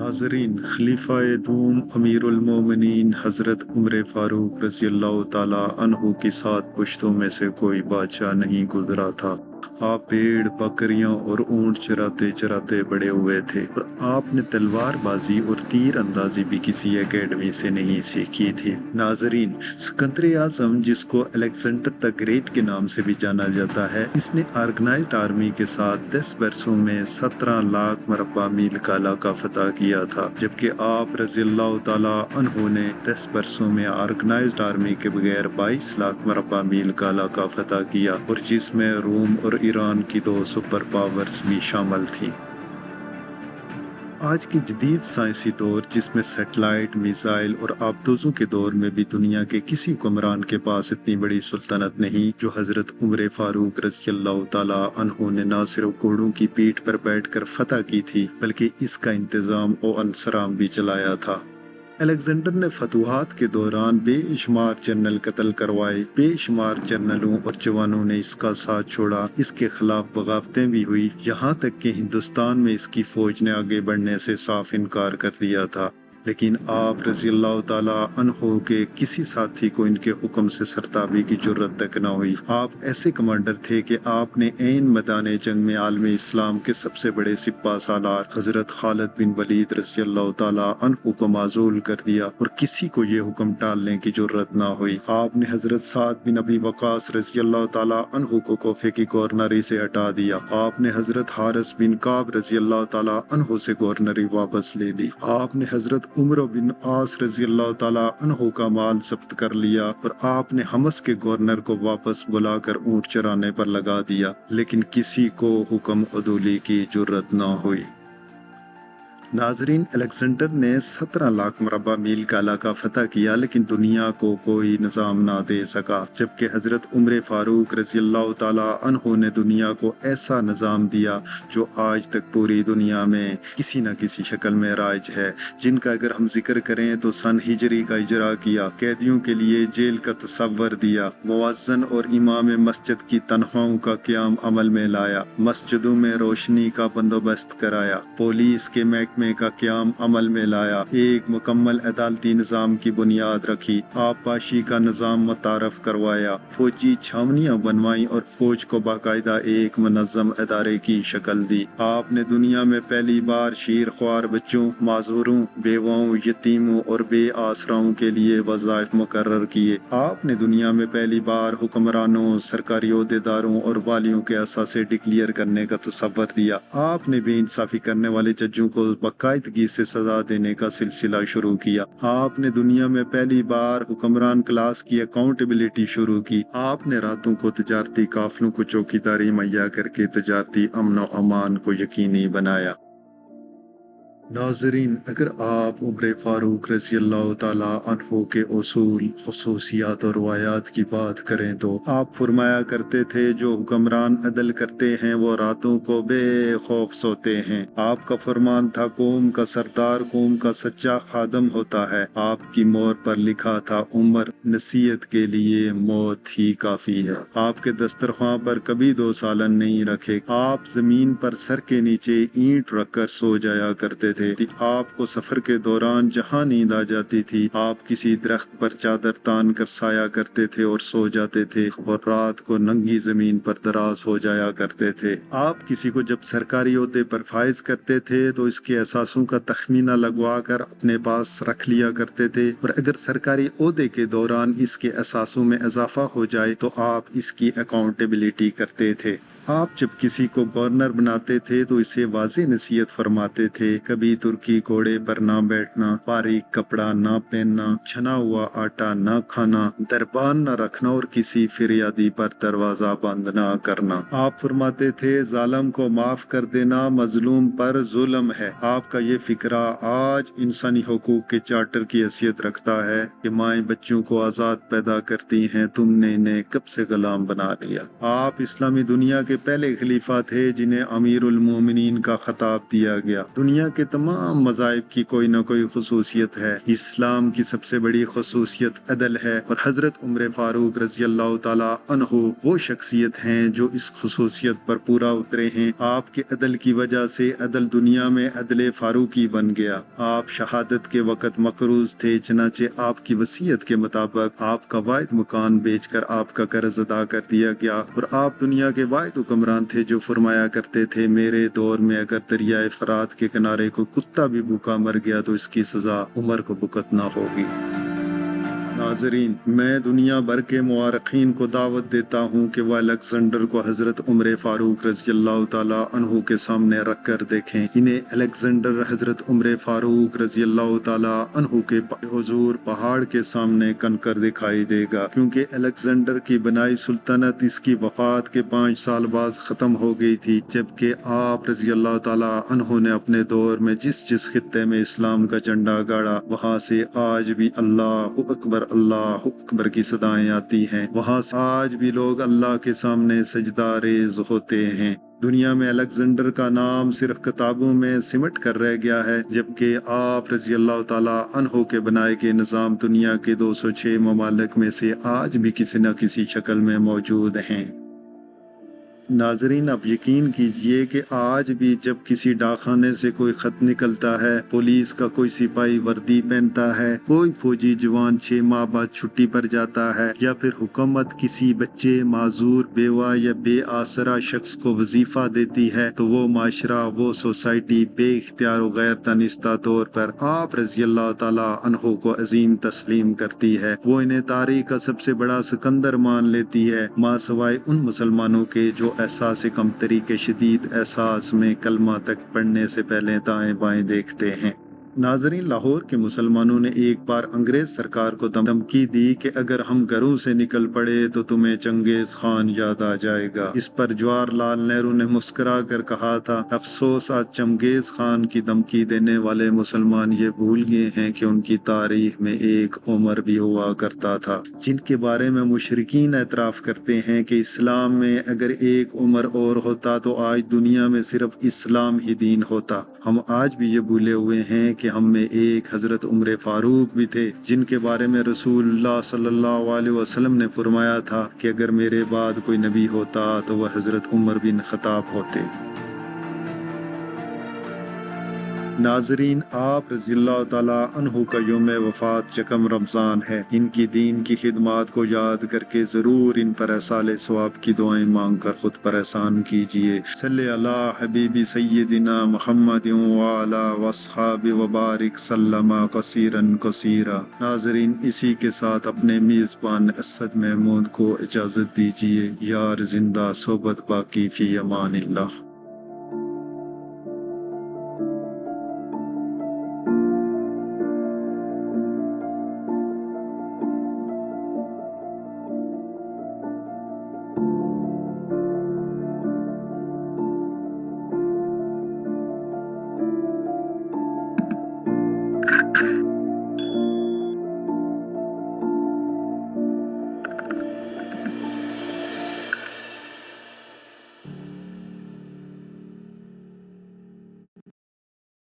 नाजरीन, खलीफा दूम अमीरुल मोमिनीन हज़रत उमर फारूक रज़ी अल्लाह ताला अन्हु की 7 पुश्तों में से कोई बादशाह नहीं गुजरा था। आप भेड़ बकरियां और ऊंट चराते चराते बड़े हुए थे और आपने तलवारबाजी और तीर अंदाजी भी किसी एकेडमी से नहीं सीखी थी। नाजरीन, सिकंदर आजम, जिसको अलेक्जेंडर द ग्रेट के नाम से भी जाना जाता है, इसने ऑर्गेनाइज्ड आर्मी के साथ 10 बरसों में 17 लाख मरबा मील का इलाका फतह किया था, जबकि आप रज़ी अल्लाह ताला अन्हु ने 10 बरसों में ऑर्गेनाइज्ड आर्मी के बगैर 22 लाख मरबा मील का इलाका फतह किया, और जिसमें रोम और ईरान की 2 सुपर पावर्स भी शामिल थी। आज की जदीद साइंसी दौर, जिसमें सैटेलाइट, मिसाइल और आबदोजों के दौर में भी दुनिया के किसी हुक्मरान के पास इतनी बड़ी सुल्तनत नहीं जो हजरत उमर फारूक रज़ी अल्लाह ताला अन्हु ने ना सिर्फ घोड़ों की पीठ पर बैठकर फतह की थी, बल्कि इसका इंतजाम और अंसराम भी चलाया था। अलेक्जेंडर ने फतूहात के दौरान बेशुमार जनरल कत्ल करवाए, बेशुमार जनरलों और जवानों ने इसका साथ छोड़ा, इसके खिलाफ बगावतें भी हुई, यहाँ तक कि हिंदुस्तान में इसकी फौज ने आगे बढ़ने से साफ इनकार कर दिया था। लेकिन आप रज़ी अल्लाह ताला अन्हु के किसी साथी को इनके हुक्म से सरताबी की जुर्रत तक न हुई। आप ऐसे कमांडर थे कि आपने ऐन मैदान जंग में आलम इस्लाम के सबसे बड़े सिपा सालार हजरत खालिद बिन वलीद रज़ी अल्लाह ताला अन्हु को माजूल कर दिया और किसी को ये हुक्म टालने की जुर्रत न हुई। आपने हजरत साद बिन अबी वकास रज़ी अल्लाह ताला अन्हु को कोफे की गवर्नरी से हटा दिया। आपने हजरत हारिस बिन काब रज़ी अल्लाह ताला अन्हु से गवर्नरी वापस ले ली। आपने हजरत उमर बिन आस रज़ी अल्लाह ताला अन्हु का माल जब्त कर लिया और आपने हमस के गवर्नर को वापस बुलाकर ऊंट चराने पर लगा दिया, लेकिन किसी को हुक्म अदूली की जुर्रत न हुई। नाजरीन, अलेक्जेंडर ने 17 लाख मरबा मील का इलाका फतह किया, लेकिन दुनिया को कोई निज़ाम ना दे सका, जबकि हजरत उमर फारूक रज़ी अल्लाह ताला अन्हु ने दुनिया को ऐसा निज़ाम दिया जो आज तक पूरी दुनिया में किसी न किसी शक्ल में राइज है, जिनका अगर हम जिक्र करें तो सन हिजरी का इजरा किया, कैदियों के लिए जेल का तसव्वुर दिया, मुअज्जिन और इमाम मस्जिद की तनख्वाहों का क़याम अमल में लाया, मस्जिदों में रोशनी का बंदोबस्त कराया, पुलिस के महकमे का क़याम अमल में लाया, एक मुकम्मल अदालती निज़ाम की बुनियाद रखी, आबपाशी का निज़ाम मुतारफ करवाया, फौजी छावनियाँ बनवाई और फौज को बाकायदा एक मुनज़्ज़म अदारे की शक्ल दी। आपने दुनिया में पहली बार शीर ख्वार बच्चों, माजूरों, बेवाओं, यतीमों और बे आसराओं के लिए वज़ाइफ मुकर्रर किए। आपने दुनिया में पहली बार हुक्मरानों, सरकारी ओहदेदारों और वालियों के असासे डिक्लेयर करने का तसव्वुर दिया। आपने बेइंसाफी करने वाले जजों को बाकायदगी से सजा देने का सिलसिला शुरू किया। आपने दुनिया में पहली बार हुक्मरान क्लास की अकाउंटेबिलिटी शुरू की। आपने रातों को तजारती काफिलों को चौकीदारी मुहैया करके तजारती अमन और अमान को यकीनी बनाया। नाजरीन, अगर आप उमर फारूक रज़ी अल्लाह ताला अन्हु के उसूल, खुसूसियात और रवायात की बात करें तो आप फरमाया करते थे, जो हुक्मरान अदल करते हैं वो रातों को बेखौफ सोते हैं। आपका फरमान था, कौम का सरदार कौम का सच्चा खादम होता है। आपकी मोहर पर लिखा था, उमर नसीहत के लिए मौत ही काफी है। आपके दस्तरख्वां पर कभी 2 सालन नहीं रखे। आप जमीन पर सर के नीचे ईंट रखकर सो जाया करते थे। आपको सफर के दौरान जहां नींद आ जाती थी, आप किसी दरख्त पर चादर तान कर साया करते थे और सो जाते थे, और रात को नंगी जमीन पर दराज हो जाया करते थे। आप किसी को जब सरकारी ओहदे पर फाइज करते थे तो इसके एहसासों का तखमीना लगवा कर अपने पास रख लिया करते थे, और अगर सरकारी ओहदे के दौरान इसके एहसासों में इजाफा हो जाए तो आप इसकी अकाउंटेबिलिटी करते थे। आप जब किसी को गवर्नर बनाते थे तो इसे वाज़े नसीहत फरमाते थे, कभी तुर्की घोड़े पर ना बैठना, बारीक कपड़ा ना पहनना, छना हुआ आटा ना खाना, दरबान ना रखना और किसी फिरियादी पर दरवाजा बंद ना करना। आप फरमाते थे, जालिम को माफ कर देना मजलूम पर जुल्म है। आपका ये फिक्रा आज इंसानी हुकूक के चार्टर की हैसियत रखता है कि माएँ बच्चों को आज़ाद पैदा करती हैं, तुमने इन्हें कब से गुलाम बना लिया। आप इस्लामी दुनिया के پہلے خلیفہ تھے جنہیں امیر المومنین کا خطاب دیا گیا۔ دنیا کے تمام مذاہب کی کوئی نہ کوئی خصوصیت ہے، اسلام کی سب سے بڑی خصوصیت عدل ہے، اور حضرت عمر فاروق رضی اللہ تعالی عنہ وہ شخصیت ہیں جو اس خصوصیت پر پورا اترے ہیں۔ آپ کے عدل کی وجہ سے عدل دنیا میں عدل فاروقی بن گیا۔ آپ شہادت کے وقت مقروض تھے، چنانچہ آپ کی وصیت کے مطابق آپ کا واحد مکان بیچ کر آپ کا قرض ادا کر دیا گیا، اور آپ دنیا کے واحد حکمران تھے جو فرمایا کرتے تھے میرے دور میں اگر دریائے فرات کے کنارے کو کتا بھی بھوکا مر گیا تو اس کی سزا عمر کو بھگتنا ہوگی۔ ناظرین، میں دنیا بھر کے مورخین کو دعوت دیتا ہوں کہ وہ الیگزینڈر کو حضرت عمر فاروق رضی اللہ تعالی عنہ کے سامنے رکھ کر دیکھیں۔ انہیں الیگزینڈر حضرت عمر فاروق رضی اللہ تعالی عنہ کے حضور پہاڑ کے سامنے کنکر دکھائی دے گا، کیونکہ الیگزینڈر کی بنائی سلطنت اس کی وفات کے 5 سال بعد ختم ہو گئی تھی، جبکہ آپ رضی اللہ تعالی عنہ نے اپنے دور میں جس خطے میں اسلام کا جھنڈا گاڑا، وہاں سے آج بھی اللہ اکبر کی صدائیں آتی ہیں، وہاں سے آج بھی لوگ اللہ کے سامنے سجدہ ریز ہوتے ہیں۔ دنیا میں الیگزینڈر کا نام صرف کتابوں میں سمٹ کر رہ گیا ہے، جبکہ آپ رضی اللہ تعالی عنہ کے بنائے گئے نظام دنیا کے 206 ممالک میں سے آج بھی کسی نہ کسی شکل میں موجود ہیں۔ ناظرین، اب یقین کیجئے کہ آج بھی جب کسی ڈاکخانے سے کوئی خط نکلتا ہے، پولیس کا کوئی سپاہی وردی پہنتا ہے، کوئی فوجی جوان 6 ماہ بعد چھٹی پر جاتا ہے، یا پھر حکومت کسی بچے، معذور، بیوہ یا بے آسرا شخص کو وظیفہ دیتی ہے، تو وہ معاشرہ، وہ سوسائٹی بے اختیار و غیر دانستہ طور پر آپ رضی اللہ تعالی عنہ کو عظیم تسلیم کرتی ہے۔ وہ انہیں تاریخ کا سب سے بڑا سکندر مان لیتی ہے، ماں سوائے ان مسلمانوں کے جو احساس کمتری کے شدید احساس میں کلمہ تک پڑھنے سے پہلے دائیں بائیں دیکھتے ہیں۔ ناظرین، لاہور کے مسلمانوں نے ایک بار انگریز سرکار کو دھمکی دی کہ اگر ہم گھروں سے نکل پڑے تو تمہیں چنگیز خان یاد آ جائے گا۔ اس پر جواہر لال نہرو نے مسکرا کر کہا تھا، افسوس آج چنگیز خان کی دھمکی دینے والے مسلمان یہ بھول گئے ہیں کہ ان کی تاریخ میں ایک عمر بھی ہوا کرتا تھا، جن کے بارے میں مشرکین اعتراف کرتے ہیں کہ اسلام میں اگر ایک عمر اور ہوتا تو آج دنیا میں صرف اسلام ہی دین ہوتا۔ ہم آج بھی یہ بھولے ہوئے ہیں کہ ہم میں ایک حضرت عمر فاروق بھی تھے، جن کے بارے میں رسول اللہ صلی اللہ علیہ وسلم نے فرمایا تھا کہ اگر میرے بعد کوئی نبی ہوتا تو وہ حضرت عمر بن خطاب ہوتے۔ ناظرین، آپ رضی اللہ تعالی عنہ کا یوم وفات 1 رمضان ہے۔ ان کی دین کی خدمات کو یاد کر کے ضرور ان پر ایصال ثواب کی دعائیں مانگ کر خود پر احسان کیجیے۔ صلی علی حبیبی سیدنا محمد وعلی واصحاب وبارک سلم کثیرا کثیرا۔ ناظرین، اسی کے ساتھ اپنے میزبان اسد محمود کو اجازت دیجیے۔ یار زندہ صحبت باقی، فی امان اللہ۔